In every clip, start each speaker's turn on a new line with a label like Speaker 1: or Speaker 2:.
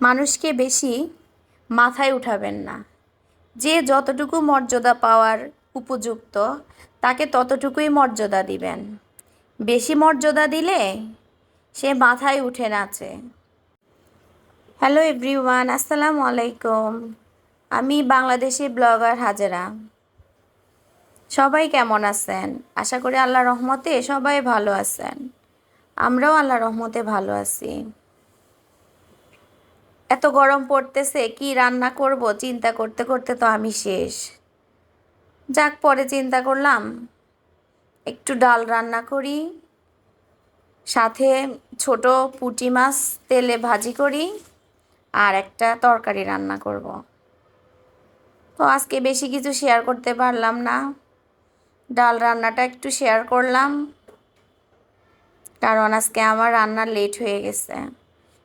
Speaker 1: মানুষকে বেশি মাথায় উঠাবেন না। যে যতটুকু মর্যাদা পাওয়ার উপযুক্ত তাকে ততটুকুই মর্যাদা দিবেন। বেশি মর্যাদা দিলে সে মাথায় উঠে নাচে। হ্যালো এভরিওয়ান, আসসালামু আলাইকুম। আমি বাংলাদেশি ব্লগার হাজেরা। সবাই কেমন আছেন? আশা করি আল্লাহর রহমতে সবাই ভালো আছেন। আমরাও আল্লাহর রহমতে ভালো আছি। এত গরম পড়তেছে, কি রান্না করব চিন্তা করতে করতে তো আমি শেষ। যাক, পরে চিন্তা করলাম একটু ডাল রান্না করি, সাথে ছোট পুঁটি মাছ তেলে ভাজি করি, আর একটা তরকারি রান্না করব। তো আজকে বেশি কিছু শেয়ার করতে পারলাম না। ডাল রান্নাটা একটু শেয়ার করলাম, কারণ আজকে আমার রান্না লেট হয়ে গেছে।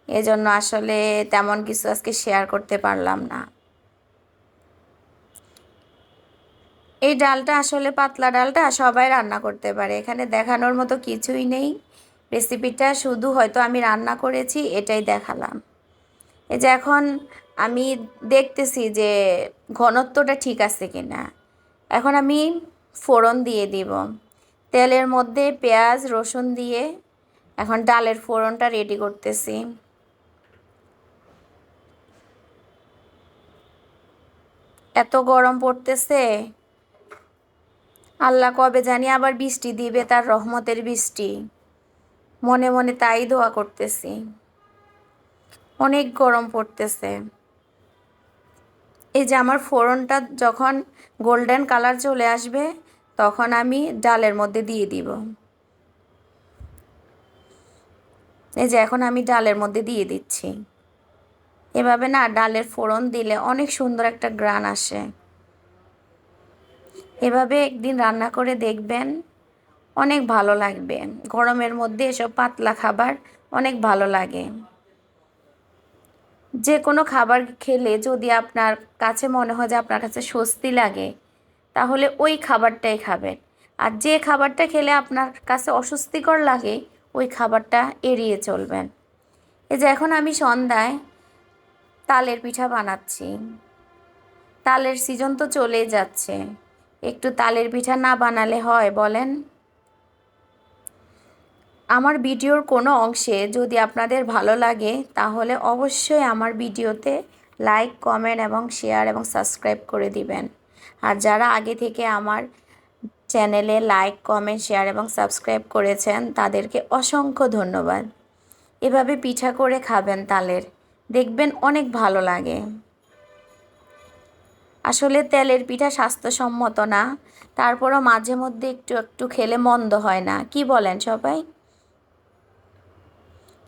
Speaker 1: এজন্য আসলে তেমন কিছু আজকে শেয়ার করতে পারলাম না। এই ডালটা আসলে পাতলা ডালটা সবাই রান্না করতে পারে, এখানে দেখানোর মতো কিছুই নেই। রেসিপিটা শুধু হয়তো আমি রান্না করেছি এটাই দেখালাম। এই যে এখন আমি দেখতেছি যে ঘনত্বটা ঠিক আছে কিনা। এখন আমি ফোড়ন দিয়ে দিব তেলের মধ্যে, পেঁয়াজ রসুন দিয়ে। এখন ডালের ফোড়নটা রেডি করতেছি। এত গরম পড়তেছে, আল্লাহ কবে জানি আবার বৃষ্টি দিবে, তার রহমতের বৃষ্টি। মনে মনে তাই দোয়া করতেছি। অনেক গরম পড়তেছে। এই যে আমার ফোড়নটা যখন গোল্ডেন কালার চলে আসবে তখন আমি ডালের মধ্যে দিয়ে দিব। এই যে এখন আমি ডালের মধ্যে দিয়ে দিচ্ছি। এভাবে না ডালের ফোড়ন দিলে অনেক সুন্দর একটা ঘ্রাণ আসে। এভাবে একদিন রান্না করে দেখবেন, অনেক ভালো লাগবে। গরমের মধ্যে এসব পাতলা খাবার অনেক ভালো লাগে। যে কোনো খাবার খেলে যদি আপনার কাছে মনে হয় যে আপনার কাছে স্বস্তি লাগে, তাহলে ওই খাবারটাই খাবেন। আর যে খাবারটা খেলে আপনার কাছে অস্বস্তিকর লাগে ওই খাবারটা এড়িয়ে চলবেন। এই যে এখন আমি সন্ধ্যায় তালের পিঠা বানাচ্ছি। তালের সিজন তো চলেই যাচ্ছে, একটু তালের পিঠা না বানালে হয় বলেন? আমার ভিডিওর কোনো অংশে যদি আপনাদের ভালো লাগে তাহলে অবশ্যই আমার ভিডিওতে লাইক, কমেন্ট এবং শেয়ার এবং সাবস্ক্রাইব করে দিবেন। আর যারা আগে থেকে আমার চ্যানেলে লাইক, কমেন্ট, শেয়ার এবং সাবস্ক্রাইব করেছেন তাদেরকে অসংখ্য ধন্যবাদ। এভাবে পিঠা করে খাবেন তালের, দেখবেন অনেক ভালো লাগে। আসলে তেলের পিঠা স্বাস্থ্যসম্মত না, তারপরও মাঝে মধ্যে একটু একটু খেলে মন্দ হয় না, কি বলেন সবাই?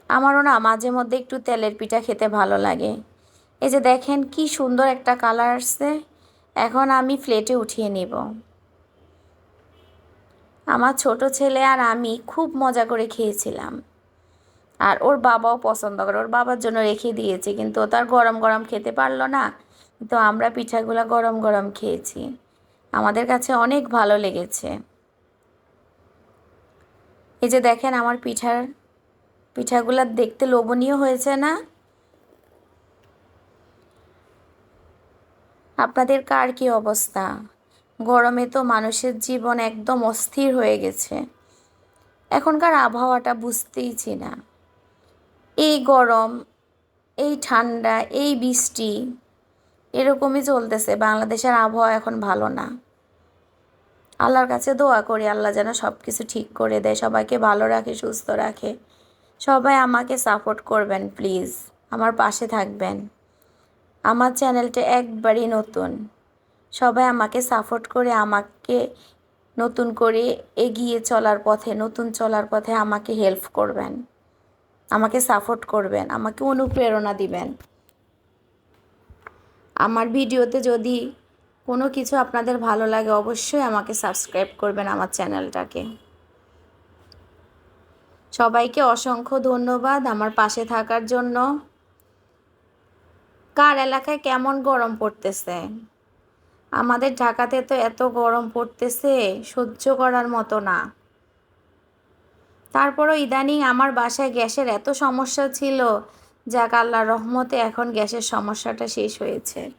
Speaker 1: আমারও না মাঝে মধ্যে একটু তেলের পিঠা খেতে ভালো লাগে। এই যে দেখেন কি সুন্দর একটা কালার আসছে। এখন আমি প্লেটে উঠিয়ে নিব। আমার ছোট ছেলে আর আমি খুব মজা করে খেয়েছিলাম। আর ওর বাবাও পছন্দ করে, ওর বাবার জন্য রেখে দিয়েছি, কিন্তু ও তার গরম গরম খেতে পারলো না। তো আমরা পিঠাগুলো গরম গরম খেয়েছি, আমাদের কাছে অনেক ভালো লেগেছে। এই যে দেখেন আমার পিঠাগুলো দেখতে লোভনীয় হয়েছে না? আপনাদের কার কী অবস্থা? গরমে তো মানুষের জীবন একদম অস্থির হয়ে গেছে। এখনকার আবহাওয়াটা বুঝতেইছি না। এই গরম, এই ঠান্ডা, এই বৃষ্টি, এরকমই চলতেছে। বাংলাদেশের আবহাওয়া এখন ভালো না। আল্লাহর কাছে দোয়া করি আল্লাহ যেন সব কিছু ঠিক করে দেয়, সবাইকে ভালো রাখে, সুস্থ রাখে। সবাই আমাকে সাপোর্ট করবেন প্লিজ, আমার পাশে থাকবেন। আমার চ্যানেলটা একবারই নতুন, সবাই আমাকে সাপোর্ট করে আমাকে নতুন করে এগিয়ে চলার পথে, নতুন চলার পথে আমাকে হেল্প করবেন, আমাকে সাপোর্ট করবেন, আমাকে অনুপ্রেরণা দিবেন। আমার ভিডিওতে যদি কোনো কিছু আপনাদের ভালো লাগে অবশ্যই আমাকে সাবস্ক্রাইব করবেন আমার চ্যানেলটাকে। সবাইকে অসংখ্য ধন্যবাদ আমার পাশে থাকার জন্য। কার এলাকায় কেমন গরম পড়তেছে? আমাদের ঢাকাতে তো এত গরম পড়তেছে সহ্য করার মতো না। তারপরও ইদানিং আমার বাসায় গ্যাসের এত সমস্যা ছিল যাক, আল্লাহর রহমতে এখন গ্যাসের সমস্যাটা শেষ হয়েছে।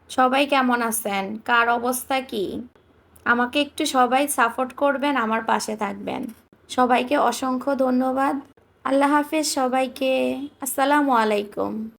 Speaker 1: সবাই কেমন আছেন? কার অবস্থা কি? আমাকে একটু সবাই সাপোর্ট করবেন, আমার পাশে থাকবেন। সবাইকে অসংখ্য ধন্যবাদ। আল্লাহ হাফেজ সবাইকে। আসসালামু আলাইকুম।